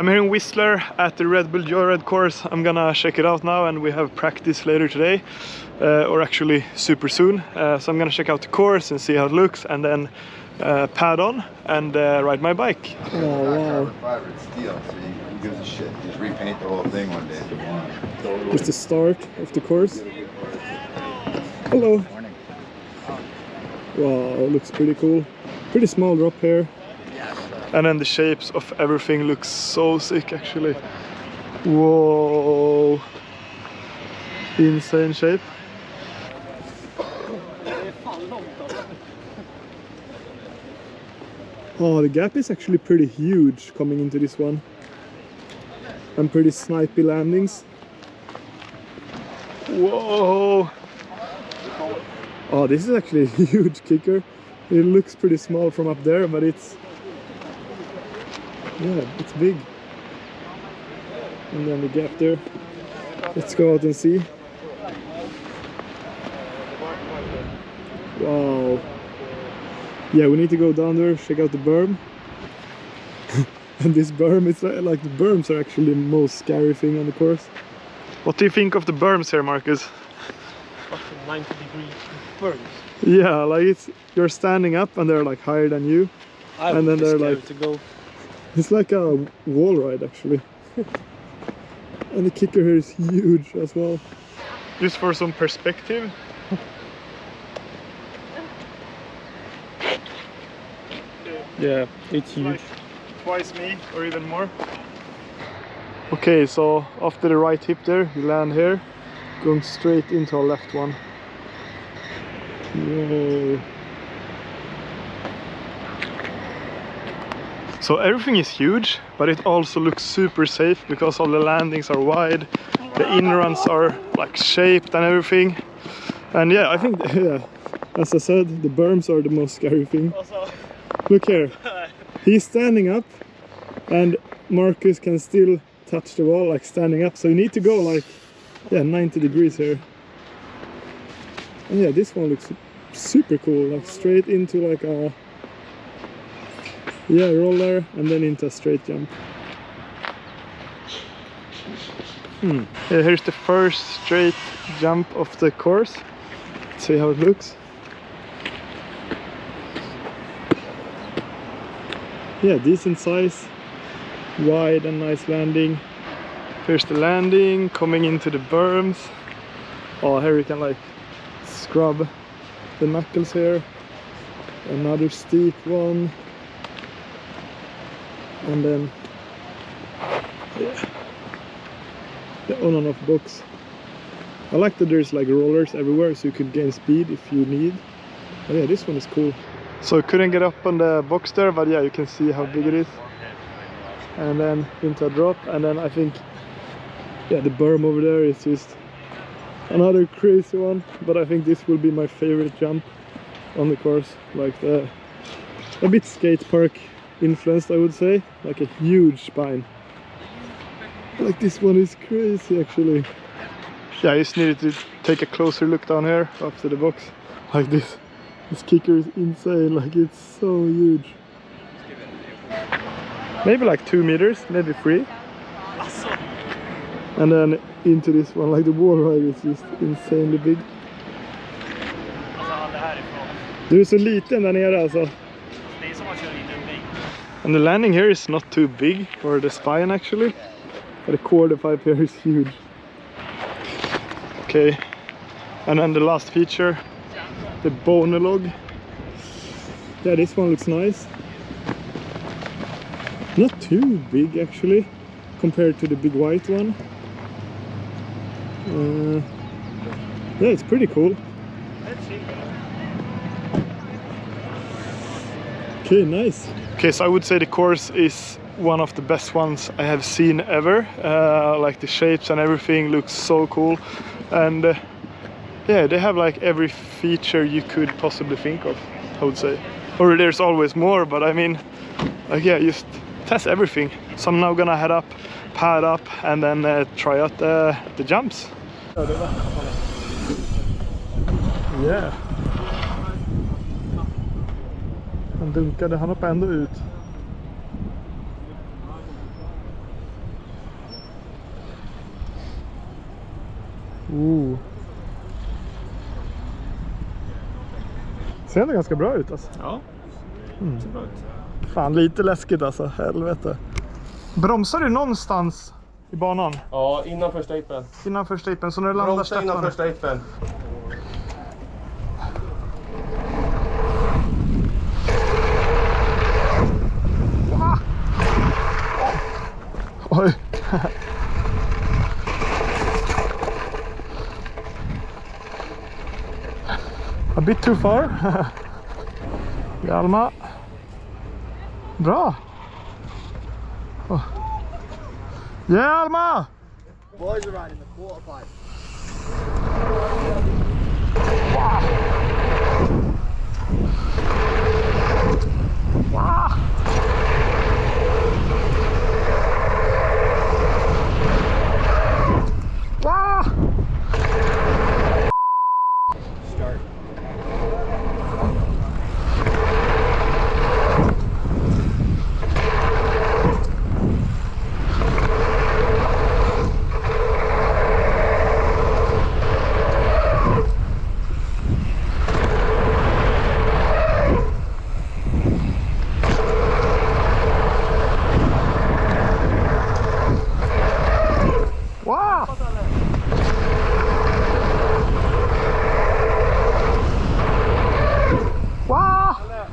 I'm here in Whistler at the Red Bull Joyride course. I'm gonna check it out now, and we have practice later today, or actually super soon. So I'm gonna check out the course and see how it looks, and then pad on and ride my bike. Oh wow! Fiber, it's steel, so you gives a shit. You just repaint the whole thing one day if you want. It's the start of the course. Hello. Morning. Wow, looks pretty cool. Pretty small drop here. And then the shapes of everything looks so sick actually. Whoa! Insane shape. Oh, the gap is actually pretty huge coming into this one. And pretty snipey landings. Whoa! Oh, this is actually a huge kicker. It looks pretty small from up there, but it's... yeah, it's big. And then the gap there. Let's go out and see. Wow. Yeah, we need to go down there, check out the berm. And this berm, it's like the berms are actually the most scary thing on the course. What do you think of the berms here, Marcus? Fucking 90-degree berms. Yeah, like you're standing up and they're like higher than you. And then they're like to go. It's like a wall ride actually. And the kicker here is huge as well. Just for some perspective. Yeah, it's huge. Like twice me or even more. Okay, so after the right hip there, you land here, going straight into our left one. Whoa. So everything is huge, but it also looks super safe because all the landings are wide, the in-runs are like shaped and everything. And yeah, I think, yeah, as I said, the berms are the most scary thing. Look here, he's standing up and Marcus can still touch the wall like standing up, so you need to go like, yeah, 90 degrees here. And yeah, this one looks super cool, like straight into like a, yeah, roller and then into a straight jump. Yeah, here's the first straight jump of the course. Let's see how it looks. Yeah, decent size, wide and nice landing. Here's the landing, coming into the berms. Oh, here you can like scrub the knuckles here. Another steep one. And then, yeah, the on and off box. I like that there's like rollers everywhere so you could gain speed if you need. Oh yeah, this one is cool. So I couldn't get up on the box there, but yeah, you can see how big it is. And then into a drop, and then I think, yeah, the berm over there is just another crazy one. But I think this will be my favorite jump on the course. Like a bit skate park influenced, I would say. Like a huge spine. Like this one is crazy actually. Yeah, I just needed to take a closer look down here after the box. Like this. This kicker is insane, like it's so huge. Maybe like 2 meters, maybe 3. And then into this one, like the wall ride is just insanely big. Du är så liten där nere alltså. And the landing here is not too big for the spine actually. But the quarter pipe here is huge. Okay, and then the last feature. The boner log. Yeah, this one looks nice. Not too big actually compared to the big white one. Yeah, it's pretty cool. Okay, nice. Okay, so I would say the course is one of the best ones I have seen ever. Like the shapes and everything looks so cool. And yeah, they have like every feature you could possibly think of, I would say. Or there's always more, but I mean, like yeah, just test everything. So I'm now gonna head up, pad up, and then try out the jumps. Yeah. Han dunkade, han hoppade ändå ut. Ser ändå ganska bra ut alltså. Ja, ser bra ut. Fan, lite läskigt alltså, helvete. Bromsar du någonstans i banan? Ja, innan första hippen. Innan första hippen, så när du landar Bromsa innan släpper första hippen. Oj. A bit too far. Hjalmar. Bra. Oh. Hjalmar! Boys are riding the quarter pipe. Wow. Wow. Start. Wow. Wow. Wow.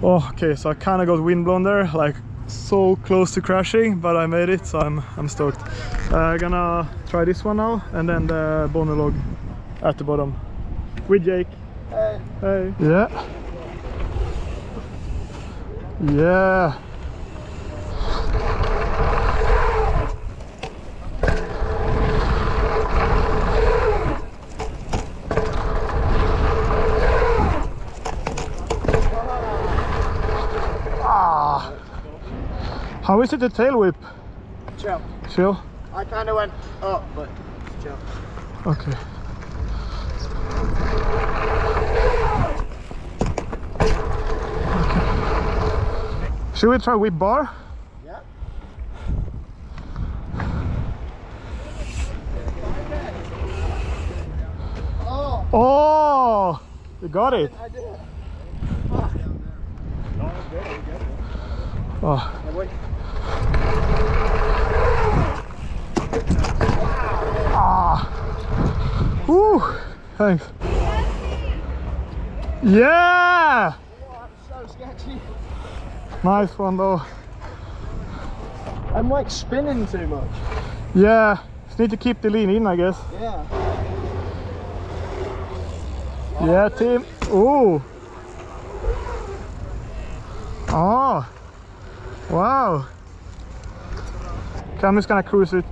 Oh, okay, so I kind of got windblown there, like so close to crashing, but I made it, so I'm stoked. Gonna try this one now, and then the monologue at the bottom with Jake. Hey. Hey. Yeah. Yeah. Ah. How is it the tail whip? Chill. Chill. I kind of went up, but chill. Okay. Should we try whip bar? Yeah. Oh, Oh, you got it. I did it. Oh. Hey, wait. Ah. Woo. Thanks. Yeah. Oh, that's so sketchy. Nice one though. I'm like spinning too much. Yeah. Just need to keep the lean in, I guess. Yeah. Yeah, team. Ooh. Oh. Wow. Okay, I'm just gonna cruise it.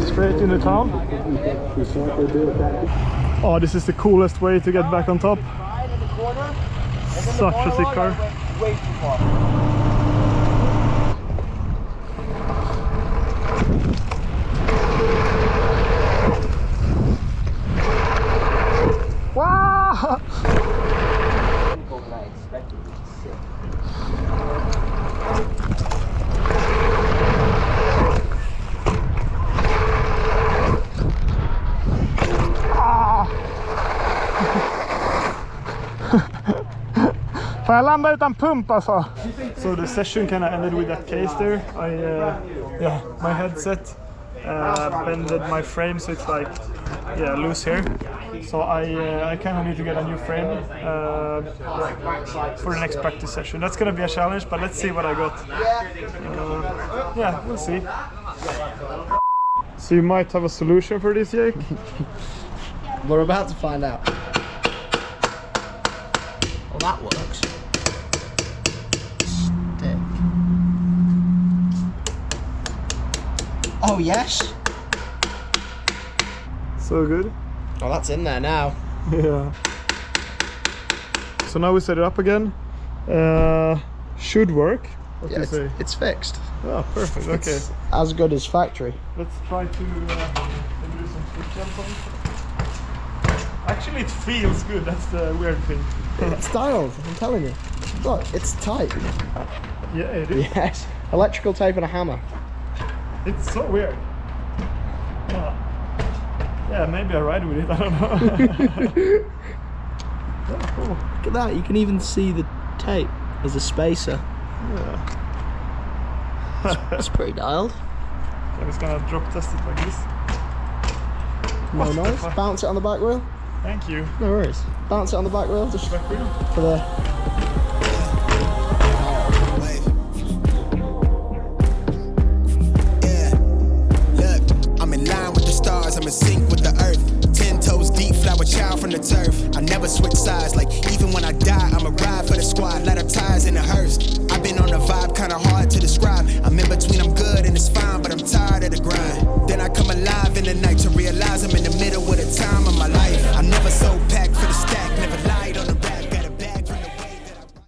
Straight into town. Oh, this is the coolest way to get back on top. Right in the corner. And then Such the a sick monologue, car. I went way too far. Wow! Får jag landa utan pump alltså? So the session kind of ended with that case there. Yeah, my headset bended my frame, so it's like, yeah, loose here. So I kind of need to get a new frame for the next practice session. That's gonna be a challenge, but let's see what I got. Yeah, we'll see. So you might have a solution for this, Jake? We're about to find out. Well, that works. Stick. Oh, yes. So good. Oh, that's in there now. Yeah. So now we set it up again. Should work. What do Yeah, you say? it's fixed. Oh, perfect. Okay. It's as good as factory. Let's try to maybe do some switch jump on it. Actually, it feels good. That's the weird thing. It's dialed, I'm telling you. Look, it's tight. Yeah, it is. Yes. Electrical tape and a hammer. It's so weird. Yeah, maybe I ride with it. I don't know. Yeah, cool. Look at that, you can even see the tape as a spacer. Yeah. It's pretty dialed. I'm just gonna drop test it like this. No What the noise. fuck? Bounce it on the back wheel. Thank you. No worries. Bounce it on the back wheel just Back wheel. for the. Yeah, look, I'm in line with the stars, I'm in sync with the earth. 10 toes deep, flower child from the turf. I never switch sides, like even when I die, I'ma ride for the squad, let her ties in the hearse. I've been on a vibe, kinda hard to describe. I'm in between, I'm good and it's fine, but I'm tired of the grind. Then I come alive in the night to realize I'm in the middle of the time. I'm